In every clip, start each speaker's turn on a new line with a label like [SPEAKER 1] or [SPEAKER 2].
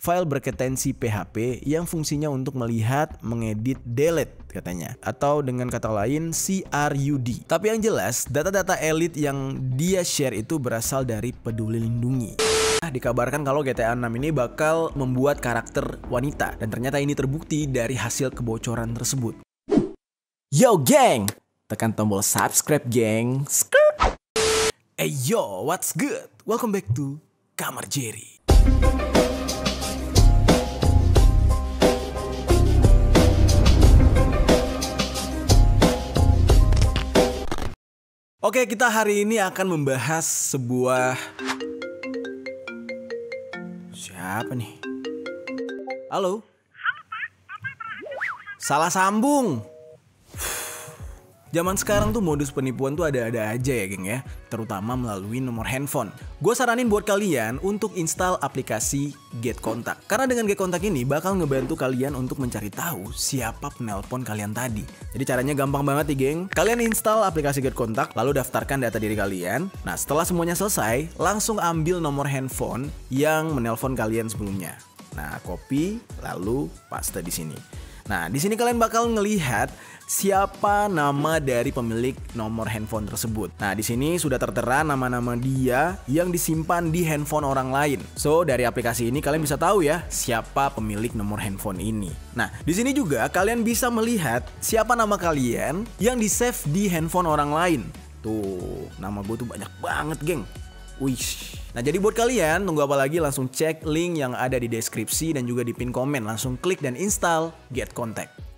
[SPEAKER 1] file berketensi PHP yang fungsinya untuk melihat, mengedit, delete katanya. Atau dengan kata lain CRUD. Tapi yang jelas, data-data elit yang dia share itu berasal dari Peduli Lindungi. Dikabarkan kalau GTA 6 ini bakal membuat karakter wanita. Dan ternyata ini terbukti dari hasil kebocoran tersebut. Yo geng! Tekan tombol subscribe geng. Hey yo, what's good? Welcome back to Kamar Jerry. Oke, kita hari ini akan membahas sebuah... Siapa nih? Halo? Salah sambung. Zaman sekarang tuh modus penipuan tuh ada-ada aja ya geng ya. Terutama melalui nomor handphone. Gue saranin buat kalian untuk install aplikasi Get Contact. Karena dengan Get Contact ini bakal ngebantu kalian untuk mencari tahu siapa penelpon kalian tadi. Jadi caranya gampang banget nih geng. Kalian install aplikasi Get Contact, lalu daftarkan data diri kalian. Nah setelah semuanya selesai, langsung ambil nomor handphone yang menelpon kalian sebelumnya. Nah copy, lalu paste di sini. Nah di sini kalian bakal ngelihat siapa nama dari pemilik nomor handphone tersebut. Nah, di sini sudah tertera nama-nama dia yang disimpan di handphone orang lain. So, dari aplikasi ini kalian bisa tahu ya siapa pemilik nomor handphone ini. Nah, di sini juga kalian bisa melihat siapa nama kalian yang di-save di handphone orang lain. Tuh, nama gue tuh banyak banget, geng. Wish. Nah, jadi buat kalian tunggu apa lagi, langsung cek link yang ada di deskripsi dan juga di pin komen. Langsung klik dan install Get Contact.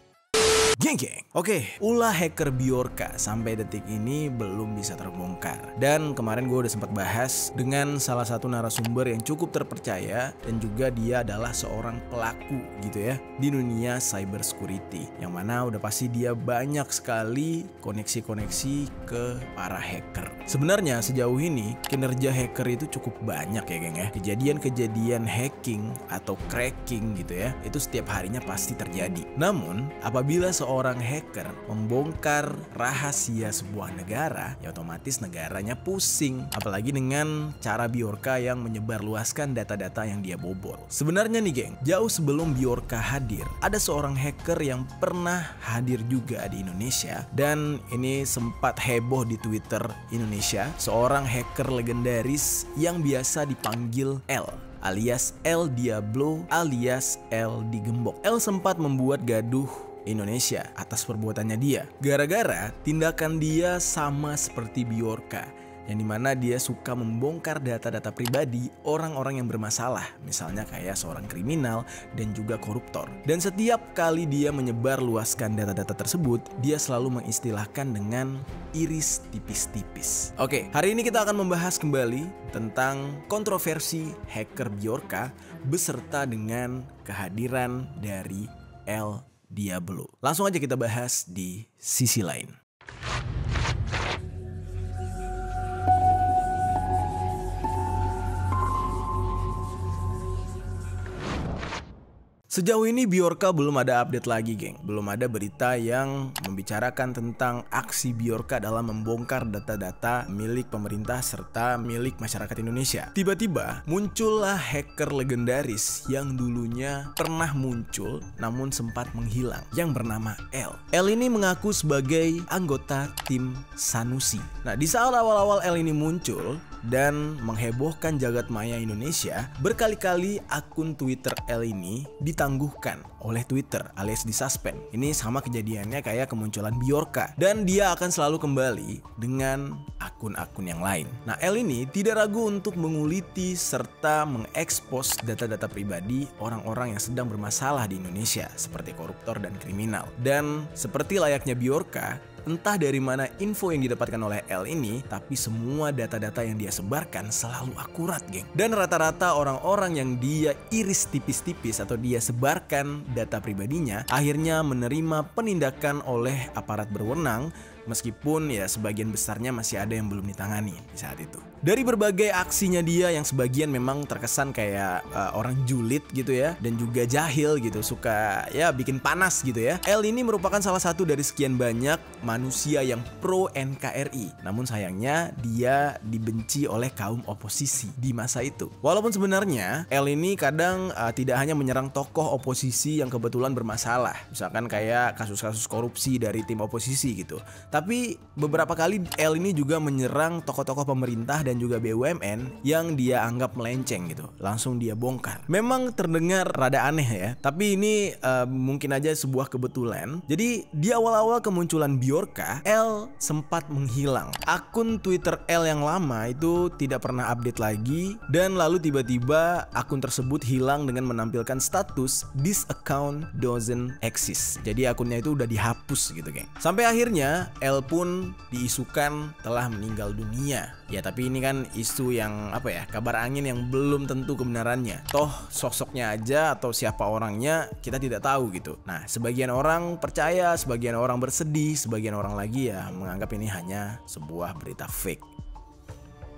[SPEAKER 1] Geng. Oke, ulah hacker Bjorka sampai detik ini belum bisa terbongkar. Dan kemarin gue udah sempat bahas dengan salah satu narasumber yang cukup terpercaya dan juga dia adalah seorang pelaku gitu ya di dunia cyber security. Yang mana udah pasti dia banyak sekali koneksi-koneksi ke para hacker. Sebenarnya sejauh ini kinerja hacker itu cukup banyak ya geng ya. Kejadian-kejadian hacking atau cracking gitu ya, itu setiap harinya pasti terjadi. Namun apabila seorang hacker membongkar rahasia sebuah negara, ya otomatis negaranya pusing. Apalagi dengan cara Bjorka yang menyebarluaskan data-data yang dia bobol. Sebenarnya nih geng, jauh sebelum Bjorka hadir, ada seorang hacker yang pernah hadir juga di Indonesia. Dan ini sempat heboh di Twitter Indonesia. Seorang hacker legendaris yang biasa dipanggil L, alias El Diablo, alias El Digembok. El sempat membuat gaduh Indonesia atas perbuatannya dia. Gara-gara tindakan dia sama seperti Bjorka, yang dimana dia suka membongkar data-data pribadi orang-orang yang bermasalah, misalnya kayak seorang kriminal dan juga koruptor. Dan setiap kali dia menyebar luaskan data-data tersebut, dia selalu mengistilahkan dengan iris tipis-tipis. Oke, hari ini kita akan membahas kembali tentang kontroversi hacker Bjorka beserta dengan kehadiran dari El Diablo. Langsung aja kita bahas di sisi lain. Sejauh ini Bjorka belum ada update lagi geng. Belum ada berita yang membicarakan tentang aksi Bjorka dalam membongkar data-data milik pemerintah serta milik masyarakat Indonesia. Tiba-tiba muncullah hacker legendaris yang dulunya pernah muncul namun sempat menghilang, yang bernama L. L ini mengaku sebagai anggota tim Sanusi. Nah, di saat awal-awal L ini muncul dan menghebohkan jagat maya Indonesia, berkali-kali akun Twitter L ini ditangguhkan oleh Twitter alias disuspend. Ini sama kejadiannya kayak kemunculan Bjorka, dan dia akan selalu kembali dengan akun-akun yang lain. Nah, L ini tidak ragu untuk menguliti serta mengekspos data-data pribadi orang-orang yang sedang bermasalah di Indonesia seperti koruptor dan kriminal. Dan seperti layaknya Bjorka, entah dari mana info yang didapatkan oleh L ini, tapi semua data-data yang dia sebarkan selalu akurat, geng. Dan rata-rata orang-orang yang dia iris tipis-tipis atau dia sebarkan data pribadinya akhirnya menerima penindakan oleh aparat berwenang meskipun ya sebagian besarnya masih ada yang belum ditangani di saat itu. Dari berbagai aksinya dia yang sebagian memang terkesan kayak orang julid gitu ya, dan juga jahil gitu, suka ya bikin panas gitu ya. L ini merupakan salah satu dari sekian banyak manusia yang pro NKRI. Namun sayangnya dia dibenci oleh kaum oposisi di masa itu. Walaupun sebenarnya L ini kadang tidak hanya menyerang tokoh oposisi yang kebetulan bermasalah, misalkan kayak kasus-kasus korupsi dari tim oposisi gitu. Tapi beberapa kali L ini juga menyerang tokoh-tokoh pemerintah dan juga BUMN yang dia anggap melenceng gitu. Langsung dia bongkar. Memang terdengar rada aneh ya, tapi ini mungkin aja sebuah kebetulan. Jadi di awal-awal kemunculan Bjorka, L sempat menghilang. Akun Twitter L yang lama itu tidak pernah update lagi, dan lalu tiba-tiba akun tersebut hilang dengan menampilkan status "This account doesn't exist". Jadi akunnya itu udah dihapus gitu, geng. Sampai akhirnya L pun diisukan telah meninggal dunia. Ya tapi ini kan isu yang kabar angin yang belum tentu kebenarannya. Toh sosoknya aja atau siapa orangnya kita tidak tahu gitu. Nah, sebagian orang percaya, sebagian orang bersedih, sebagian orang lagi ya menganggap ini hanya sebuah berita fake.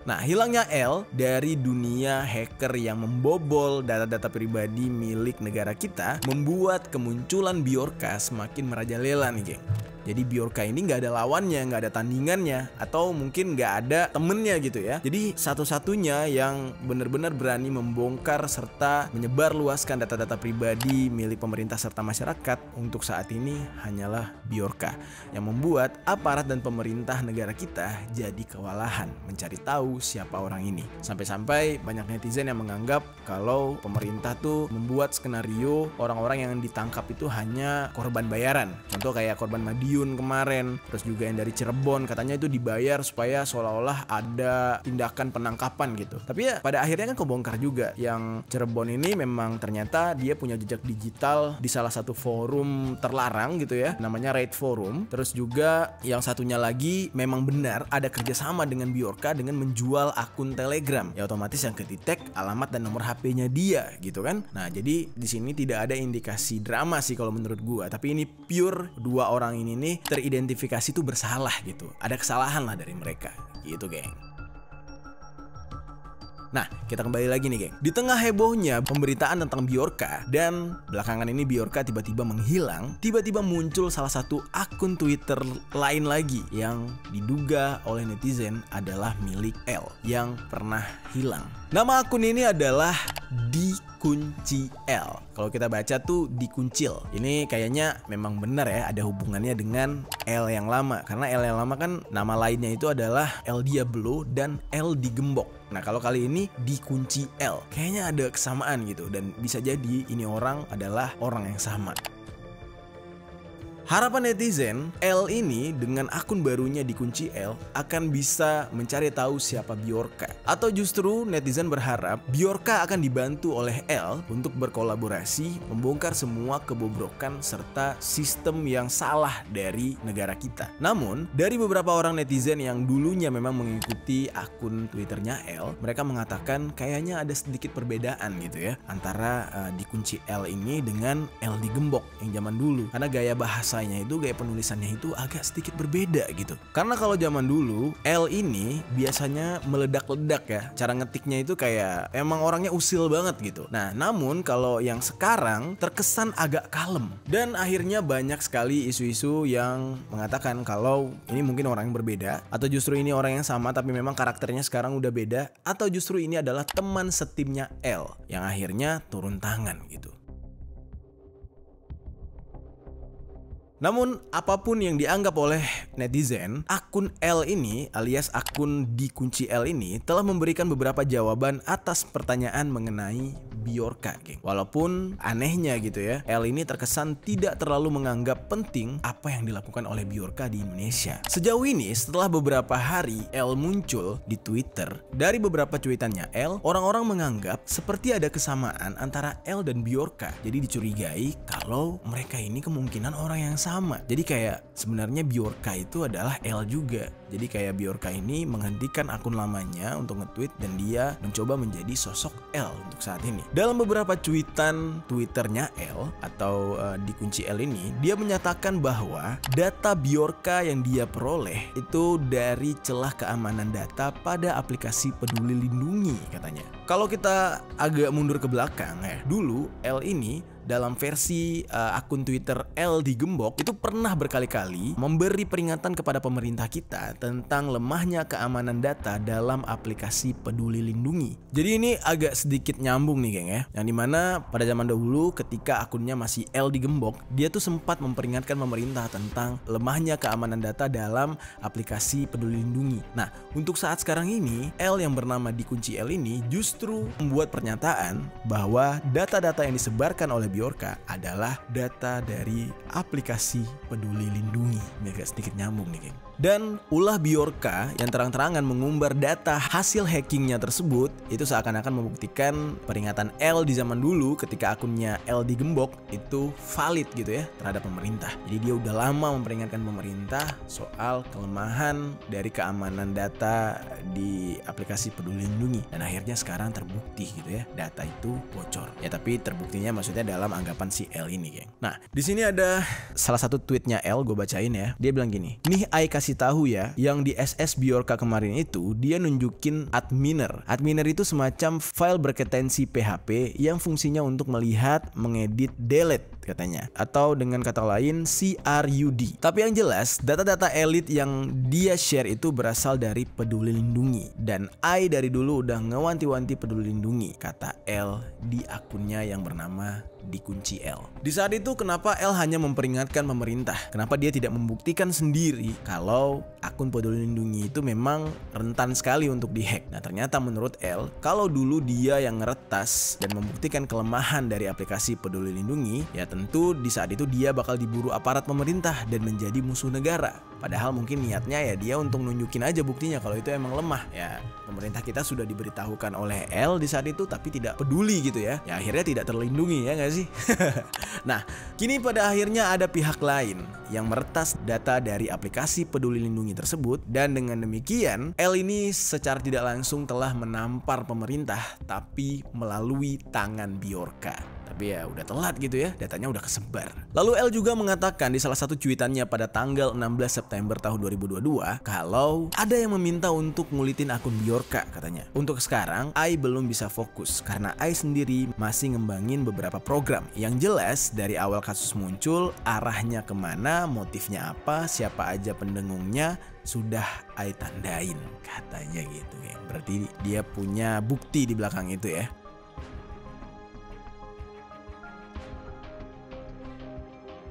[SPEAKER 1] Nah, hilangnya L dari dunia hacker yang membobol data-data pribadi milik negara kita membuat kemunculan Bjorka semakin merajalela nih, geng. Jadi Bjorka ini nggak ada lawannya, nggak ada tandingannya, atau mungkin nggak ada temennya gitu ya. Jadi satu-satunya yang benar-benar berani membongkar serta menyebarluaskan data-data pribadi milik pemerintah serta masyarakat untuk saat ini hanyalah Bjorka, yang membuat aparat dan pemerintah negara kita jadi kewalahan mencari tahu siapa orang ini. Sampai-sampai banyak netizen yang menganggap kalau pemerintah tuh membuat skenario orang-orang yang ditangkap itu hanya korban bayaran. Contoh kayak korban Madiun kemarin, terus juga yang dari Cirebon katanya itu dibayar supaya seolah-olah ada tindakan penangkapan gitu. Tapi ya pada akhirnya kan kebongkar juga. Yang Cirebon ini memang ternyata dia punya jejak digital di salah satu forum terlarang gitu ya, namanya Raid Forum. Terus juga yang satunya lagi memang benar ada kerjasama dengan Bjorka dengan menjual akun Telegram. Ya otomatis yang kedetek alamat dan nomor HP-nya dia gitu kan. Nah jadi di sini tidak ada indikasi drama sih kalau menurut gua, tapi ini pure dua orang ini teridentifikasi tuh bersalah gitu. Ada kesalahan lah dari mereka gitu, geng. Nah, kita kembali lagi nih, geng. Di tengah hebohnya pemberitaan tentang Bjorka, dan belakangan ini Bjorka tiba-tiba menghilang, tiba-tiba muncul salah satu akun Twitter lain lagi yang diduga oleh netizen adalah milik L yang pernah hilang. Nama akun ini adalah Dikunci L. Kalau kita baca tuh Dikuncil. Ini kayaknya memang benar ya, ada hubungannya dengan L yang lama. Karena L yang lama kan nama lainnya itu adalah El Diablo dan El Digembok. Nah kalau kali ini Dikunci L, kayaknya ada kesamaan gitu, dan bisa jadi ini orang adalah orang yang sama. Harapan netizen, L ini dengan akun barunya Dikunci L akan bisa mencari tahu siapa Bjorka. Atau justru netizen berharap Bjorka akan dibantu oleh L untuk berkolaborasi membongkar semua kebobrokan serta sistem yang salah dari negara kita. Namun, dari beberapa orang netizen yang dulunya memang mengikuti akun Twitternya L, mereka mengatakan kayaknya ada sedikit perbedaan gitu ya antara Dikunci L ini dengan L Digembok yang zaman dulu. Karena gaya bahasa gaya penulisannya itu agak sedikit berbeda gitu. Karena kalau zaman dulu L ini biasanya meledak-ledak ya. Cara ngetiknya itu kayak emang orangnya usil banget gitu. Nah, namun kalau yang sekarang terkesan agak kalem. Dan akhirnya banyak sekali isu-isu yang mengatakan kalau ini mungkin orang yang berbeda, atau justru ini orang yang sama tapi memang karakternya sekarang udah beda, atau justru ini adalah teman setimnya L yang akhirnya turun tangan gitu. Namun, apapun yang dianggap oleh netizen, akun L ini alias akun Dikunci L ini telah memberikan beberapa jawaban atas pertanyaan mengenai Bjorka, geng. Walaupun anehnya gitu ya, L ini terkesan tidak terlalu menganggap penting apa yang dilakukan oleh Bjorka di Indonesia. Sejauh ini, setelah beberapa hari L muncul di Twitter, dari beberapa cuitannya L, orang-orang menganggap seperti ada kesamaan antara L dan Bjorka. Jadi dicurigai kalau mereka ini kemungkinan orang yang sama. Jadi kayak sebenarnya Bjorka itu adalah L juga. Jadi kayak Bjorka ini menghentikan akun lamanya untuk nge-tweet dan dia mencoba menjadi sosok L untuk saat ini. Dalam beberapa cuitan Twitternya L atau dikunci L ini, dia menyatakan bahwa data Bjorka yang dia peroleh itu dari celah keamanan data pada aplikasi Peduli Lindungi katanya. Kalau kita agak mundur ke belakang ya, dulu L ini dalam versi akun Twitter L digembok itu pernah berkali-kali memberi peringatan kepada pemerintah kita tentang lemahnya keamanan data dalam aplikasi Peduli Lindungi. Jadi ini agak sedikit nyambung nih geng ya, yang dimana pada zaman dahulu ketika akunnya masih L digembok, dia tuh sempat memperingatkan pemerintah tentang lemahnya keamanan data dalam aplikasi Peduli Lindungi. Nah, untuk saat sekarang ini, L yang bernama dikunci L ini justru membuat pernyataan bahwa data-data yang disebarkan oleh Bjorka adalah data dari aplikasi Peduli Lindungi. Ini agak sedikit nyambung nih geng. Dan ulah Bjorka yang terang-terangan mengumbar data hasil hackingnya tersebut itu seakan-akan membuktikan peringatan L di zaman dulu ketika akunnya L digembok itu valid gitu ya terhadap pemerintah. Jadi dia udah lama memperingatkan pemerintah soal kelemahan dari keamanan data di aplikasi Peduli Lindungi, dan akhirnya sekarang terbukti gitu ya, data itu bocor. Ya tapi terbuktinya maksudnya dalam anggapan si L ini geng. Nah di sini ada salah satu tweetnya L, gue bacain ya. Dia bilang gini, nih I kasih tahu ya, yang di SS Bjorka kemarin itu dia nunjukin adminer. Adminer itu semacam file berketensi PHP yang fungsinya untuk melihat, mengedit, delete katanya, atau dengan kata lain CRUD. Tapi yang jelas data-data elit yang dia share itu berasal dari Peduli Lindungi, dan I dari dulu udah ngewanti-wanti Peduli Lindungi, kata L di akunnya yang bernama dikunci L. Di saat itu kenapa L hanya memperingatkan pemerintah? Kenapa dia tidak membuktikan sendiri kalau akun Peduli Lindungi itu memang rentan sekali untuk dihack? Nah ternyata menurut L, kalau dulu dia yang ngeretas dan membuktikan kelemahan dari aplikasi Peduli Lindungi, ya tentu di saat itu dia bakal diburu aparat pemerintah dan menjadi musuh negara. Padahal mungkin niatnya ya dia untuk nunjukin aja buktinya kalau itu emang lemah. Ya pemerintah kita sudah diberitahukan oleh L di saat itu tapi tidak peduli gitu ya. Ya akhirnya tidak terlindungi ya nggak sih? Nah kini pada akhirnya ada pihak lain yang meretas data dari aplikasi Peduli Lindungi tersebut, dan dengan demikian L ini secara tidak langsung telah menampar pemerintah tapi melalui tangan Bjorka. Tapi ya udah telat gitu ya, datanya udah kesebar. Lalu L juga mengatakan di salah satu cuitannya pada tanggal 16 September tahun 2022 kalau ada yang meminta untuk ngulitin akun Bjorka katanya. Untuk sekarang I belum bisa fokus karena I sendiri masih ngembangin beberapa program. Yang jelas dari awal kasus muncul, arahnya kemana, motifnya apa, siapa aja pendengungnya sudah I tandain katanya gitu ya. Berarti dia punya bukti di belakang itu ya.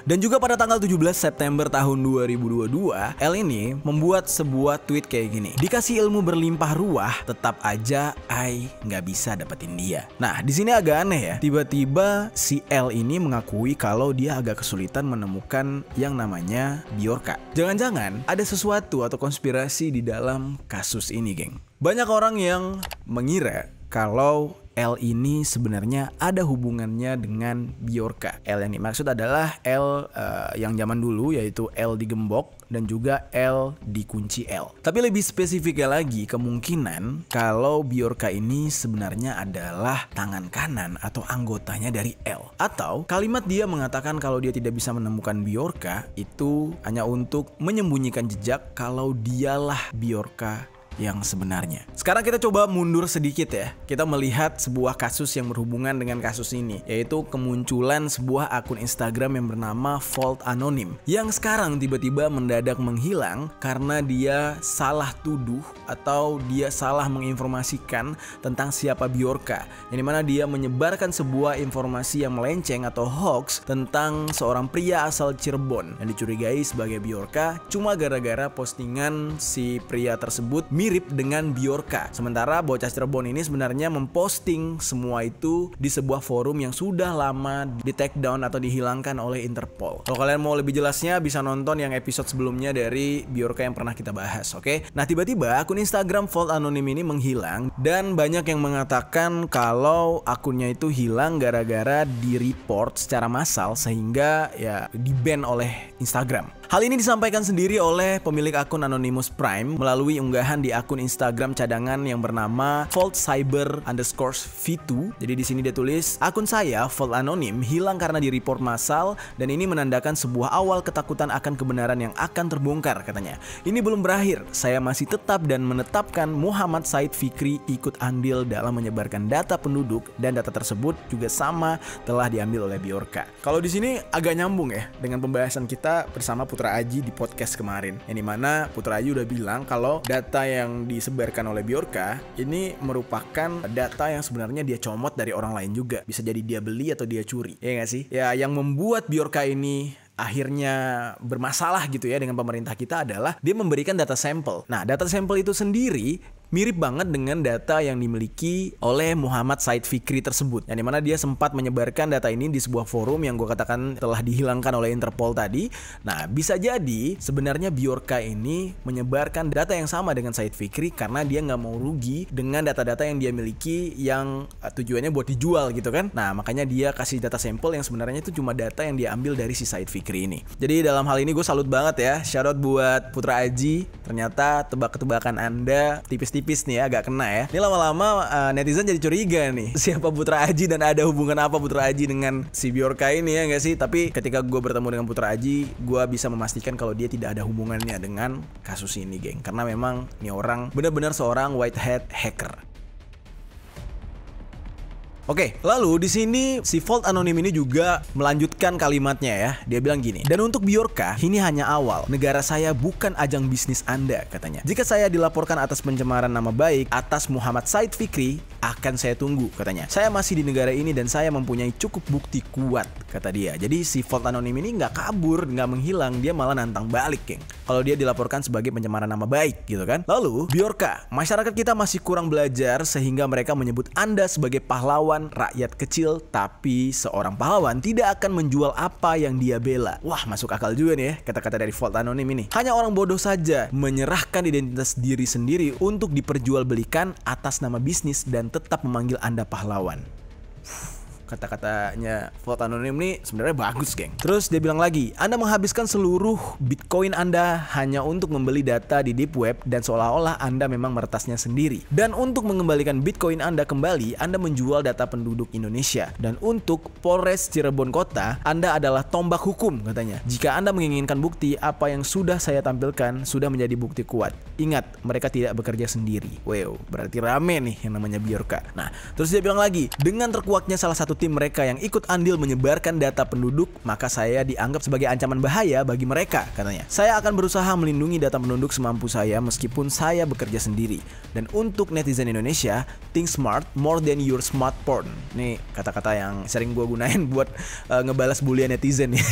[SPEAKER 1] Dan juga pada tanggal 17 September tahun 2022, L ini membuat sebuah tweet kayak gini. Dikasih ilmu berlimpah ruah, tetap aja I nggak bisa dapetin dia. Nah, di sini agak aneh ya. Tiba-tiba si L ini mengakui kalau dia agak kesulitan menemukan yang namanya Bjorka. Jangan-jangan ada sesuatu atau konspirasi di dalam kasus ini, geng. Banyak orang yang mengira kalau L ini sebenarnya ada hubungannya dengan Bjorka. L yang dimaksud adalah L yang zaman dulu, yaitu L digembok dan juga L dikunci L. Tapi lebih spesifiknya lagi, kemungkinan kalau Bjorka ini sebenarnya adalah tangan kanan atau anggotanya dari L. Atau kalimat dia mengatakan kalau dia tidak bisa menemukan Bjorka itu hanya untuk menyembunyikan jejak kalau dialah Bjorka yang sebenarnya. Sekarang kita coba mundur sedikit ya. Kita melihat sebuah kasus yang berhubungan dengan kasus ini, yaitu kemunculan sebuah akun Instagram yang bernama Vault Anonym, yang sekarang tiba-tiba mendadak menghilang karena dia salah tuduh atau dia salah menginformasikan tentang siapa Bjorka, yang dimana dia menyebarkan sebuah informasi yang melenceng atau hoax tentang seorang pria asal Cirebon yang dicurigai sebagai Bjorka cuma gara-gara postingan si pria tersebut mirip dengan Bjorka. Sementara bocah Cirebon ini sebenarnya memposting semua itu di sebuah forum yang sudah lama di take down atau dihilangkan oleh Interpol. Kalau kalian mau lebih jelasnya bisa nonton yang episode sebelumnya dari Bjorka yang pernah kita bahas, oke? Nah, tiba-tiba akun Instagram Vault Anonym ini menghilang dan banyak yang mengatakan kalau akunnya itu hilang gara-gara di-report secara massal sehingga ya di-ban oleh Instagram. Hal ini disampaikan sendiri oleh pemilik akun Anonymous Prime melalui unggahan di akun Instagram cadangan yang bernama vaultcyber_v2. Jadi di sini dia tulis, akun saya Vault Anonym hilang karena di-report massal dan ini menandakan sebuah awal ketakutan akan kebenaran yang akan terbongkar, katanya. Ini belum berakhir, saya masih tetap dan menetapkan Muhammad Said Fikri ikut andil dalam menyebarkan data penduduk dan data tersebut juga sama telah diambil oleh Bjorka. Kalau di sini agak nyambung ya dengan pembahasan kita bersama Putra Aji di podcast kemarin, yang dimana Putra Aji udah bilang kalau data yang disebarkan oleh Bjorka ini merupakan data yang sebenarnya dia comot dari orang lain juga. Bisa jadi dia beli atau dia curi, ya nggak sih? Ya, yang membuat Bjorka ini akhirnya bermasalah gitu ya dengan pemerintah kita adalah dia memberikan data sampel. Nah, data sampel itu sendiri mirip banget dengan data yang dimiliki oleh Muhammad Said Fikri tersebut, yang dimana dia sempat menyebarkan data ini di sebuah forum yang gue katakan telah dihilangkan oleh Interpol tadi. Nah, bisa jadi sebenarnya Bjorka ini menyebarkan data yang sama dengan Said Fikri karena dia nggak mau rugi dengan data-data yang dia miliki yang tujuannya buat dijual gitu kan. Nah, makanya dia kasih data sampel yang sebenarnya itu cuma data yang dia ambil dari si Said Fikri ini. Jadi dalam hal ini gue salut banget ya, shout out buat Putra Aji. Ternyata tebak-tebakan Anda tipis-tipis nih ya, agak kena ya. Ini lama-lama netizen jadi curiga nih, siapa Putra Aji dan ada hubungan apa Putra Aji dengan si Bjorka ini, ya nggak sih? Tapi ketika gue bertemu dengan Putra Aji, gue bisa memastikan kalau dia tidak ada hubungannya dengan kasus ini, geng. Karena memang ini orang benar-benar seorang white hat hacker. Oke, lalu di sini si Vault Anonym ini juga melanjutkan kalimatnya ya. Dia bilang gini, dan untuk Bjorka, ini hanya awal. Negara saya bukan ajang bisnis Anda, katanya. Jika saya dilaporkan atas pencemaran nama baik atas Muhammad Said Fikri, akan saya tunggu, katanya. Saya masih di negara ini dan saya mempunyai cukup bukti kuat, kata dia. Jadi si Vault Anonym ini nggak kabur, nggak menghilang, dia malah nantang balik, geng. Kalau dia dilaporkan sebagai pencemaran nama baik, gitu kan. Lalu, Bjorka, masyarakat kita masih kurang belajar sehingga mereka menyebut Anda sebagai pahlawan rakyat kecil, tapi seorang pahlawan tidak akan menjual apa yang dia bela. Wah, masuk akal juga nih ya kata-kata dari Vault Anonym ini. Hanya orang bodoh saja menyerahkan identitas diri sendiri untuk diperjualbelikan atas nama bisnis dan tetap memanggil Anda pahlawan. Kata-katanya Vault Anonym ini sebenarnya bagus, geng. Terus dia bilang lagi, Anda menghabiskan seluruh Bitcoin Anda hanya untuk membeli data di deep web dan seolah-olah Anda memang meretasnya sendiri. Dan untuk mengembalikan Bitcoin Anda kembali, Anda menjual data penduduk Indonesia. Dan untuk Polres Cirebon Kota, Anda adalah tombak hukum, katanya. Jika Anda menginginkan bukti, apa yang sudah saya tampilkan sudah menjadi bukti kuat. Ingat, mereka tidak bekerja sendiri. Wow, berarti rame nih yang namanya Bjorka. Nah, terus dia bilang lagi, dengan terkuaknya salah satu tim mereka yang ikut andil menyebarkan data penduduk, maka saya dianggap sebagai ancaman bahaya bagi mereka, katanya. Saya akan berusaha melindungi data penduduk semampu saya meskipun saya bekerja sendiri. Dan untuk netizen Indonesia, think smart more than your smartphone. Nih kata-kata yang sering gue gunain buat ngebalas bulian netizen nih.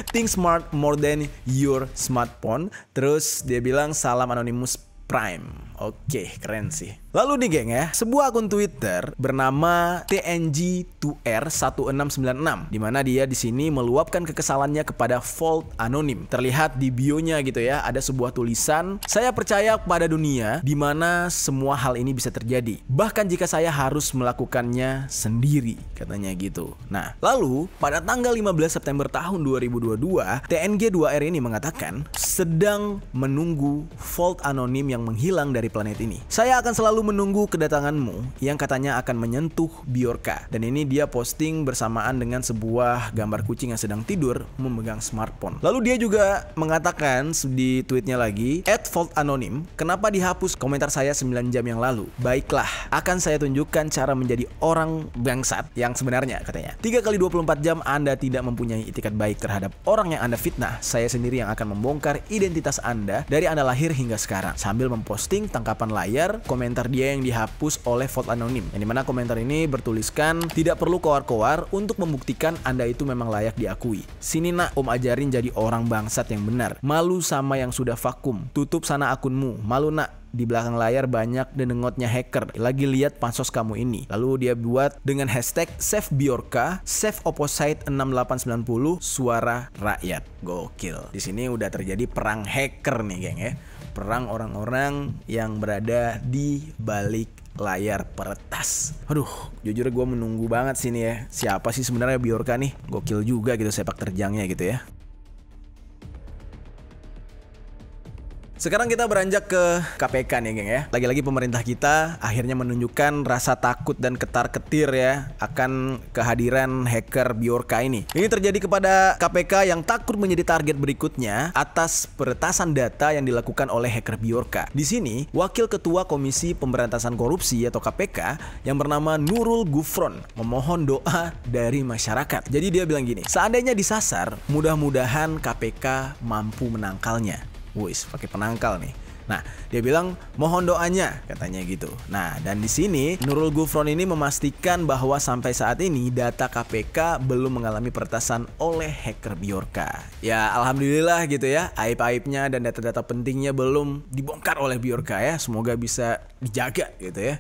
[SPEAKER 1] Think smart more than your smartphone. Terus dia bilang salam Anonymous Prime. Oke, keren sih. Lalu nih geng ya, sebuah akun Twitter bernama TNG2R1696, dimana dia di sini meluapkan kekesalannya kepada Vault Anonym. Terlihat di bio-nya gitu ya, ada sebuah tulisan, saya percaya pada dunia di mana semua hal ini bisa terjadi, bahkan jika saya harus melakukannya sendiri, katanya gitu. Nah, lalu pada tanggal 15 September tahun 2022, TNG2R ini mengatakan sedang menunggu Vault Anonym yang menghilang dari planet ini. Saya akan selalu menunggu kedatanganmu yang katanya akan menyentuh Bjorka. Dan ini dia posting bersamaan dengan sebuah gambar kucing yang sedang tidur memegang smartphone. Lalu dia juga mengatakan di tweetnya lagi, @VaultAnonym, kenapa dihapus komentar saya 9 jam yang lalu? Baiklah, akan saya tunjukkan cara menjadi orang bangsat yang sebenarnya, katanya. 3 kali 24 jam Anda tidak mempunyai itikat baik terhadap orang yang Anda fitnah. Saya sendiri yang akan membongkar identitas Anda dari Anda lahir hingga sekarang. Sambil memposting tangkapan layar komentar dia yang dihapus oleh Vault Anonym, yang dimana komentar ini bertuliskan, tidak perlu koar-koar untuk membuktikan Anda itu memang layak diakui. Sini nak, om ajarin jadi orang bangsat yang benar. Malu sama yang sudah vakum. Tutup sana akunmu. Malu nak. di belakang layar banyak denengotnya hacker lagi lihat pansos kamu ini. Lalu dia buat dengan hashtag Save Bjorka, Save Opposite 6890, suara rakyat. Gokil. Di sini udah terjadi perang hacker nih, geng ya. Perang orang-orang yang berada di balik layar peretas. Aduh, jujur gue menunggu banget sini ya. Siapa sih sebenarnya Bjorka nih? Gokil juga gitu sepak terjangnya gitu ya. Sekarang kita beranjak ke KPK nih, geng ya. Lagi-lagi pemerintah kita akhirnya menunjukkan rasa takut dan ketar-ketir ya akan kehadiran hacker Bjorka ini. Ini terjadi kepada KPK yang takut menjadi target berikutnya atas peretasan data yang dilakukan oleh hacker Bjorka. Di sini, Wakil Ketua Komisi Pemberantasan Korupsi atau KPK yang bernama Nurul Gufron memohon doa dari masyarakat. Jadi dia bilang gini, seandainya disasar, mudah-mudahan KPK mampu menangkalnya. Wis, pakai penangkal nih. Nah, dia bilang mohon doanya, katanya gitu. Nah, dan di sini Nurul Gufron ini memastikan bahwa sampai saat ini data KPK belum mengalami peretasan oleh hacker Bjorka. Ya, alhamdulillah gitu ya. Aib-aibnya dan data-data pentingnya belum dibongkar oleh Bjorka ya. Semoga bisa dijaga gitu ya.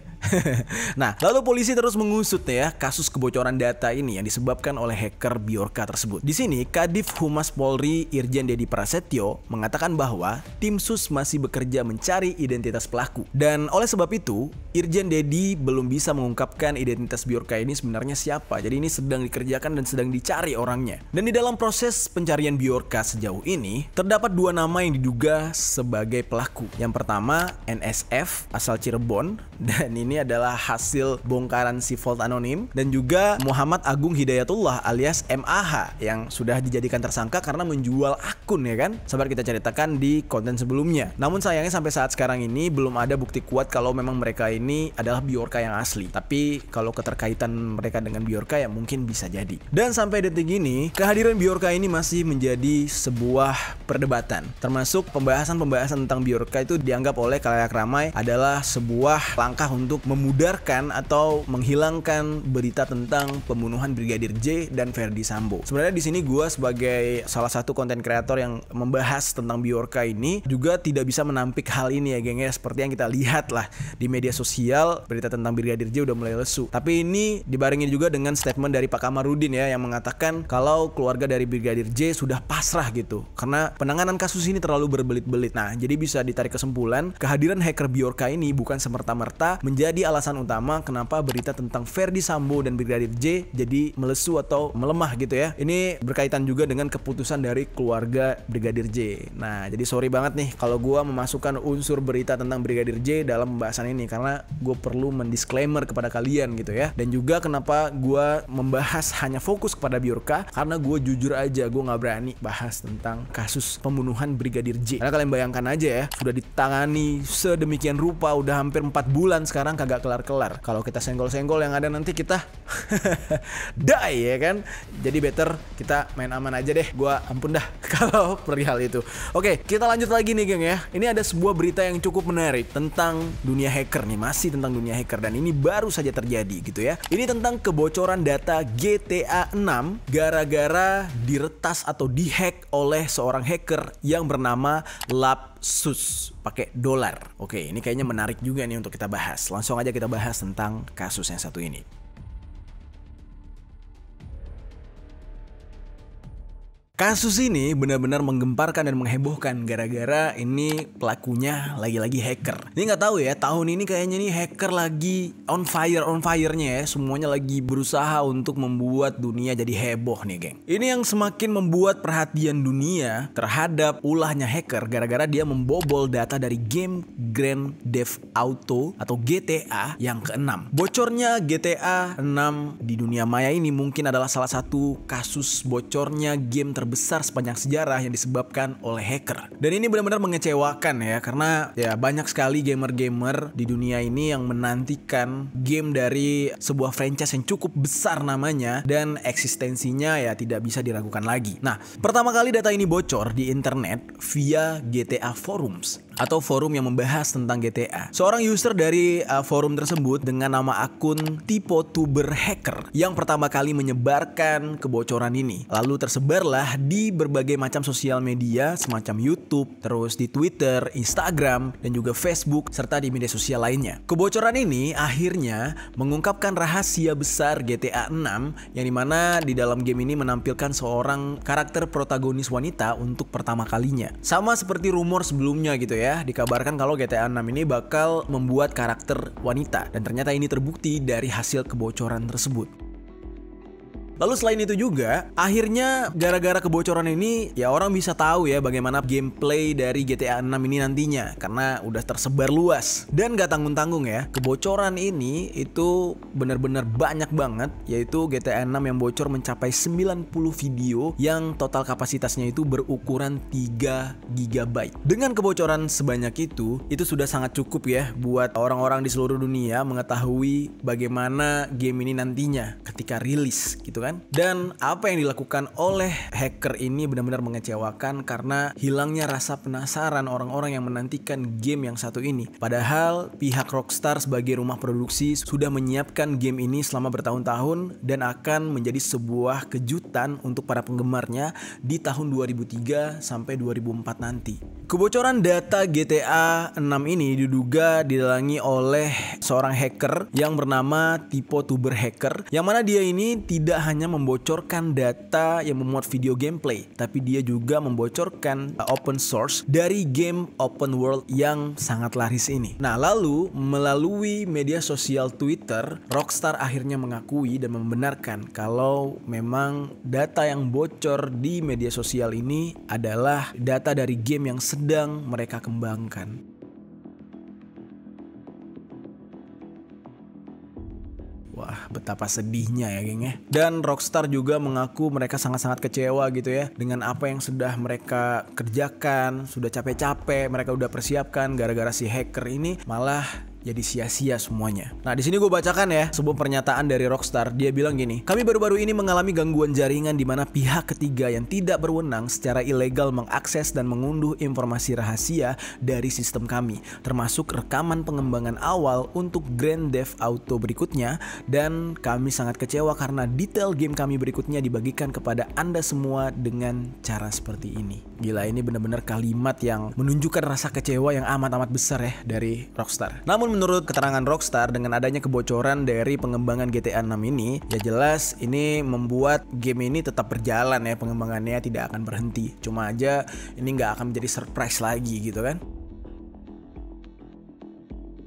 [SPEAKER 1] Nah, lalu polisi terus mengusut ya kasus kebocoran data ini yang disebabkan oleh hacker Bjorka tersebut. Di sini Kadif Humas Polri Irjen Dedi Prasetyo mengatakan bahwa tim sus masih bekerja mencari identitas pelaku. Dan oleh sebab itu, Irjen Dedi belum bisa mengungkapkan identitas Bjorka ini sebenarnya siapa. Jadi ini sedang dikerjakan dan sedang dicari orangnya. Dan di dalam proses pencarian Bjorka sejauh ini, terdapat dua nama yang diduga sebagai pelaku. Yang pertama, NSF asal Cirebon, dan ini adalah hasil bongkaran si Vault Anonim, dan juga Muhammad Agung Hidayatullah alias MAH yang sudah dijadikan tersangka karena menjual akun ya kan. Sabar kita ceritakan di konten sebelumnya. Namun sayangnya sampai saat sekarang ini belum ada bukti kuat kalau memang mereka ini adalah Bjorka yang asli. Tapi kalau keterkaitan mereka dengan Bjorka ya mungkin bisa jadi. Dan sampai detik ini kehadiran Bjorka ini masih menjadi sebuah perdebatan. Termasuk pembahasan tentang Bjorka itu dianggap oleh khalayak ramai adalah sebuah langkah untuk memudarkan atau menghilangkan berita tentang pembunuhan Brigadir J dan Verdi Sambo. Sebenarnya di sini gue sebagai salah satu konten kreator yang membahas tentang Bjorka ini juga tidak bisa menampik hal ini ya geng ya. Seperti yang kita lihat lah di media sosial, berita tentang Brigadir J udah mulai lesu. Tapi ini dibarengi juga dengan statement dari Pak Kamarudin ya yang mengatakan kalau keluarga dari Brigadir J sudah pasrah gitu karena penanganan kasus ini terlalu berbelit-belit. Nah, jadi bisa ditarik kesimpulan kehadiran hacker Bjorka ini bukan semerta-merta menjadi alasan utama kenapa berita tentang Verdi Sambo dan Brigadir J jadi melesu atau melemah gitu ya. Ini berkaitan juga dengan keputusan dari keluarga Brigadir J. Nah, jadi sorry banget nih kalau gua memasukkan unsur berita tentang Brigadir J dalam pembahasan ini karena gue perlu mendisklaimer kepada kalian gitu ya. Dan juga kenapa gue membahas hanya fokus kepada Bjorka karena gue jujur aja gue nggak berani bahas tentang kasus pembunuhan Brigadir J. Karena kalian bayangkan aja ya, sudah ditangani sedemikian rupa udah hampir 4 bulan sekarang kagak kelar-kelar. Kalau kita senggol-senggol yang ada nanti kita die ya kan. Jadi better kita main aman aja deh. Gue ampun dah kalau perihal itu. Oke, kita lanjut lagi nih geng ya. Ini ada sebuah berita yang cukup menarik tentang dunia hacker nih, masih tentang dunia hacker dan ini baru saja terjadi gitu ya. Ini tentang kebocoran data GTA 6 gara-gara diretas atau dihack oleh seorang hacker yang bernama Lapsus pakai dolar. Oke, ini kayaknya menarik juga nih untuk kita bahas. Langsung aja kita bahas tentang kasus yang satu ini. Kasus ini benar-benar menggemparkan dan menghebohkan gara-gara ini pelakunya lagi-lagi hacker. Ini nggak tahu ya, tahun ini kayaknya nih hacker lagi on fire-nya ya. Semuanya lagi berusaha untuk membuat dunia jadi heboh nih geng. Ini yang semakin membuat perhatian dunia terhadap ulahnya hacker gara-gara dia membobol data dari game Grand Theft Auto atau GTA yang ke-6. Bocornya GTA 6 di dunia maya ini mungkin adalah salah satu kasus bocornya game terbesar sepanjang sejarah yang disebabkan oleh hacker. Dan ini benar-benar mengecewakan ya, karena ya banyak sekali gamer-gamer di dunia ini yang menantikan game dari sebuah franchise yang cukup besar namanya dan eksistensinya ya tidak bisa diragukan lagi. Nah, pertama kali data ini bocor di internet via GTA Forums. atau forum yang membahas tentang GTA. Seorang user dari forum tersebut dengan nama akun Tipotuber Hacker yang pertama kali menyebarkan kebocoran ini. Lalu tersebarlah di berbagai macam sosial media semacam YouTube, terus di Twitter, Instagram, dan juga Facebook, serta di media sosial lainnya. Kebocoran ini akhirnya mengungkapkan rahasia besar GTA 6 yang dimana di dalam game ini menampilkan seorang karakter protagonis wanita untuk pertama kalinya. Sama seperti rumor sebelumnya gitu ya, dikabarkan kalau GTA 6 ini bakal membuat karakter wanita, dan ternyata ini terbukti dari hasil kebocoran tersebut. Lalu selain itu juga, akhirnya gara-gara kebocoran ini ya orang bisa tahu ya bagaimana gameplay dari GTA 6 ini nantinya, karena udah tersebar luas. Dan gak tanggung-tanggung ya, kebocoran ini itu benar-benar banyak banget, yaitu GTA 6 yang bocor mencapai 90 video yang total kapasitasnya itu berukuran 3 GB. Dengan kebocoran sebanyak itu sudah sangat cukup ya buat orang-orang di seluruh dunia mengetahui bagaimana game ini nantinya ketika rilis gitu kan. Dan apa yang dilakukan oleh hacker ini benar-benar mengecewakan karena hilangnya rasa penasaran orang-orang yang menantikan game yang satu ini. Padahal pihak Rockstar sebagai rumah produksi sudah menyiapkan game ini selama bertahun-tahun dan akan menjadi sebuah kejutan untuk para penggemarnya di tahun 2003 sampai 2004 nanti. Kebocoran data GTA 6 ini diduga didalangi oleh seorang hacker yang bernama Tipotuber Hacker, yang mana dia ini tidak hanya membocorkan data yang memuat video gameplay, tapi dia juga membocorkan open source dari game open world yang sangat laris ini. Nah, lalu melalui media sosial Twitter, Rockstar akhirnya mengakui dan membenarkan kalau memang data yang bocor di media sosial ini adalah data dari game yang sedang mereka kembangkan. Wah, betapa sedihnya ya geng ya. Dan Rockstar juga mengaku mereka sangat-sangat kecewa gitu ya dengan apa yang sudah mereka kerjakan, sudah capek-capek mereka udah persiapkan, gara-gara si hacker ini malah jadi sia-sia semuanya. Nah, di sini gue bacakan ya sebuah pernyataan dari Rockstar. Dia bilang gini, "Kami baru-baru ini mengalami gangguan jaringan di mana pihak ketiga yang tidak berwenang secara ilegal mengakses dan mengunduh informasi rahasia dari sistem kami, termasuk rekaman pengembangan awal untuk Grand Theft Auto berikutnya, dan kami sangat kecewa karena detail game kami berikutnya dibagikan kepada Anda semua dengan cara seperti ini." Gila, ini benar-benar kalimat yang menunjukkan rasa kecewa yang amat-amat besar ya dari Rockstar. Namun menurut keterangan Rockstar, dengan adanya kebocoran dari pengembangan GTA 6 ini, ya jelas ini membuat game ini tetap berjalan ya, pengembangannya tidak akan berhenti. Cuma aja ini nggak akan menjadi surprise lagi gitu kan.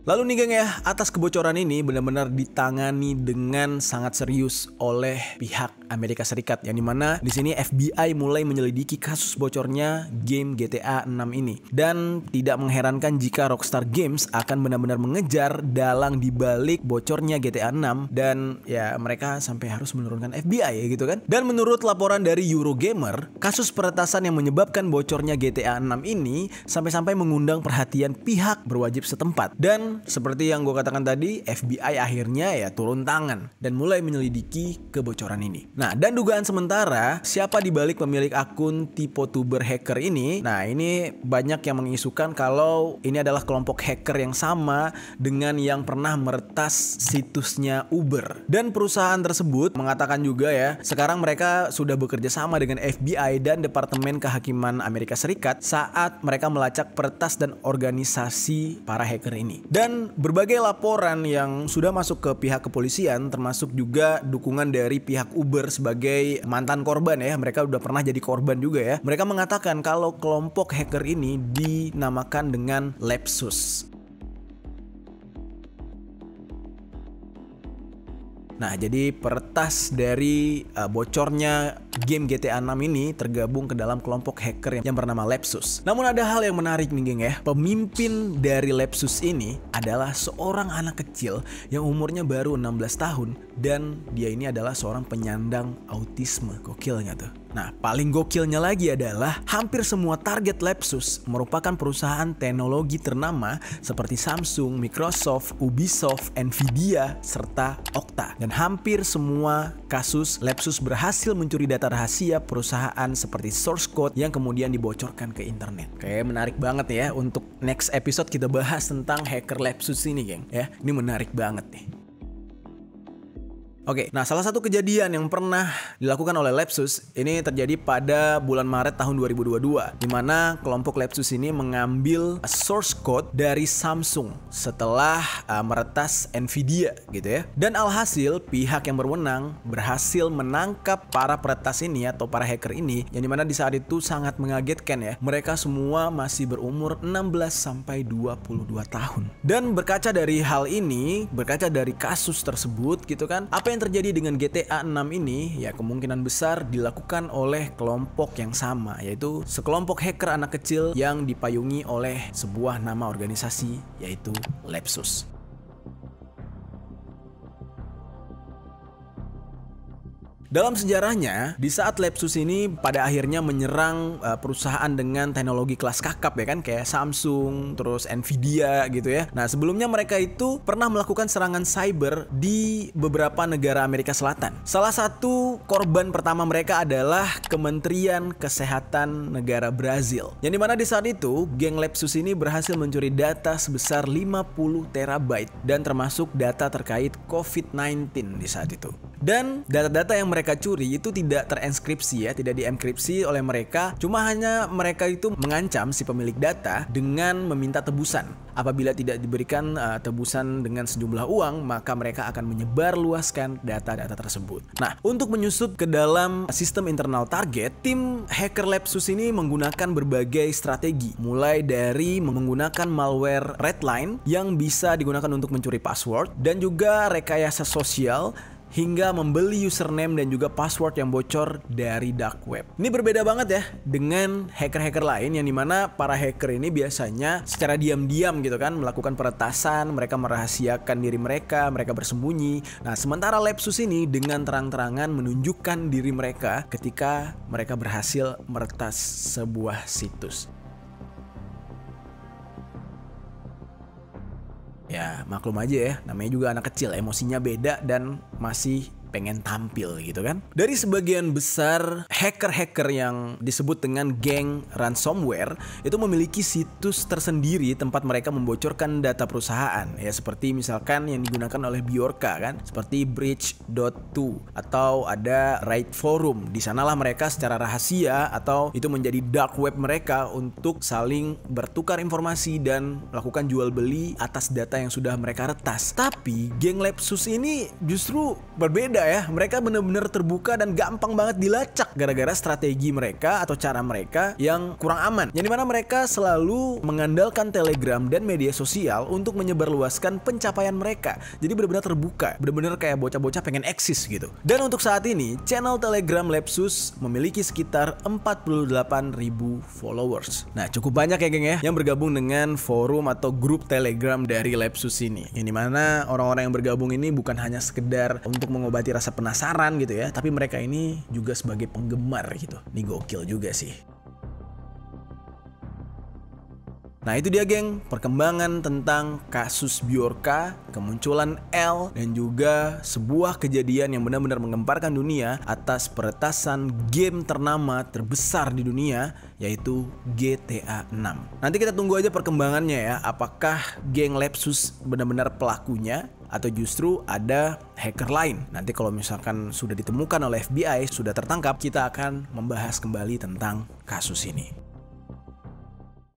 [SPEAKER 1] Lalu nih geng ya, atas kebocoran ini benar-benar ditangani dengan sangat serius oleh pihak Amerika Serikat, yang dimana di sini FBI mulai menyelidiki kasus bocornya game GTA 6 ini. Dan tidak mengherankan jika Rockstar Games akan benar-benar mengejar dalang di balik bocornya GTA 6, dan ya mereka sampai harus menurunkan FBI ya gitu kan. Dan menurut laporan dari Eurogamer, kasus peretasan yang menyebabkan bocornya GTA 6 ini sampai-sampai mengundang perhatian pihak berwajib setempat. Dan seperti yang gue katakan tadi, FBI akhirnya ya turun tangan dan mulai menyelidiki kebocoran ini. Nah, dan dugaan sementara siapa dibalik pemilik akun Tipotuber Hacker ini? Nah, ini banyak yang mengisukan kalau ini adalah kelompok hacker yang sama dengan yang pernah meretas situsnya Uber. Dan perusahaan tersebut mengatakan juga ya, sekarang mereka sudah bekerja sama dengan FBI dan Departemen Kehakiman Amerika Serikat saat mereka melacak peretas dan organisasi para hacker ini. Dan berbagai laporan yang sudah masuk ke pihak kepolisian, termasuk juga dukungan dari pihak Uber sebagai mantan korban ya, mereka udah pernah jadi korban juga ya. Mereka mengatakan kalau kelompok hacker ini dinamakan dengan Lepsus. Nah, jadi peretas dari bocornya game GTA 6 ini tergabung ke dalam kelompok hacker yang bernama Lepsus. Namun ada hal yang menarik nih geng ya. Pemimpin dari Lepsus ini adalah seorang anak kecil yang umurnya baru 16 tahun dan dia ini adalah seorang penyandang autisme. Gokil nggak tuh? Nah, paling gokilnya lagi adalah hampir semua target Lepsus merupakan perusahaan teknologi ternama seperti Samsung, Microsoft, Ubisoft, Nvidia, serta Okta. Dan hampir semua kasus Lepsus berhasil mencuri data data rahasia perusahaan seperti source code yang kemudian dibocorkan ke internet. Kayak menarik banget ya untuk next episode kita bahas tentang hacker Lapsus ini, geng. Ya, ini menarik banget nih. Oke, nah salah satu kejadian yang pernah dilakukan oleh Lapsus ini terjadi pada bulan Maret tahun 2022, di mana kelompok Lapsus ini mengambil source code dari Samsung setelah meretas Nvidia gitu ya. Dan alhasil pihak yang berwenang berhasil menangkap para peretas ini atau para hacker ini, yang dimana di saat itu sangat mengagetkan ya. Mereka semua masih berumur 16 sampai 22 tahun. Dan berkaca dari hal ini, berkaca dari kasus tersebut gitu kan, apa yang terjadi dengan GTA 6 ini ya kemungkinan besar dilakukan oleh kelompok yang sama, yaitu sekelompok hacker anak kecil yang dipayungi oleh sebuah nama organisasi yaitu Lapsus. Dalam sejarahnya, di saat Lapsus ini pada akhirnya menyerang perusahaan dengan teknologi kelas kakap ya kan, kayak Samsung, terus Nvidia gitu ya. Nah, sebelumnya mereka itu pernah melakukan serangan cyber di beberapa negara Amerika Selatan. Salah satu korban pertama mereka adalah Kementerian Kesehatan negara Brazil. Yang dimana di saat itu, geng Lapsus ini berhasil mencuri data sebesar 50 terabyte dan termasuk data terkait COVID-19 di saat itu. Dan data-data yang mereka curi itu tidak terenskripsi ya, tidak dienkripsi oleh mereka. Cuma hanya mereka itu mengancam si pemilik data dengan meminta tebusan. Apabila tidak diberikan tebusan dengan sejumlah uang, maka mereka akan menyebarluaskan data-data tersebut. Nah, untuk menyusup ke dalam sistem internal target, tim hacker Lapsus ini menggunakan berbagai strategi. Mulai dari menggunakan malware Redline yang bisa digunakan untuk mencuri password, dan juga rekayasa sosial, hingga membeli username dan juga password yang bocor dari dark web. Ini berbeda banget ya dengan hacker-hacker lain yang dimana para hacker ini biasanya secara diam-diam gitu kan melakukan peretasan, mereka merahasiakan diri mereka, mereka bersembunyi. Nah, sementara Lapsus ini dengan terang-terangan menunjukkan diri mereka ketika mereka berhasil meretas sebuah situs. Ya maklum aja ya, namanya juga anak kecil, emosinya beda dan masih pengen tampil gitu kan. Dari sebagian besar hacker-hacker yang disebut dengan geng ransomware itu memiliki situs tersendiri tempat mereka membocorkan data perusahaan ya, seperti misalkan yang digunakan oleh Bjorka kan, seperti Bridge.to atau ada Raid Forum. Di sanalah mereka secara rahasia atau itu menjadi dark web mereka untuk saling bertukar informasi dan melakukan jual beli atas data yang sudah mereka retas. Tapi geng Lapsus ini justru berbeda ya, mereka benar-benar terbuka dan gampang banget dilacak gara-gara strategi mereka atau cara mereka yang kurang aman, yang dimana mereka selalu mengandalkan Telegram dan media sosial untuk menyebarluaskan pencapaian mereka. Jadi benar-benar terbuka, benar-benar kayak bocah-bocah pengen eksis gitu. Dan untuk saat ini channel Telegram Lapsus memiliki sekitar 48.000 followers. Nah, cukup banyak ya geng ya yang bergabung dengan forum atau grup Telegram dari Lapsus ini, yang dimana orang-orang yang bergabung ini bukan hanya sekedar untuk mengobati rasa penasaran gitu ya, tapi mereka ini juga sebagai penggemar gitu. Ini gokil juga sih. Nah itu dia geng, perkembangan tentang kasus Bjorka, kemunculan L, dan juga sebuah kejadian yang benar-benar menggemparkan dunia atas peretasan game ternama terbesar di dunia, yaitu GTA 6. Nanti kita tunggu aja perkembangannya ya, apakah geng Lapsus benar-benar pelakunya atau justru ada hacker lain. Nanti kalau misalkan sudah ditemukan oleh FBI, sudah tertangkap, kita akan membahas kembali tentang kasus ini.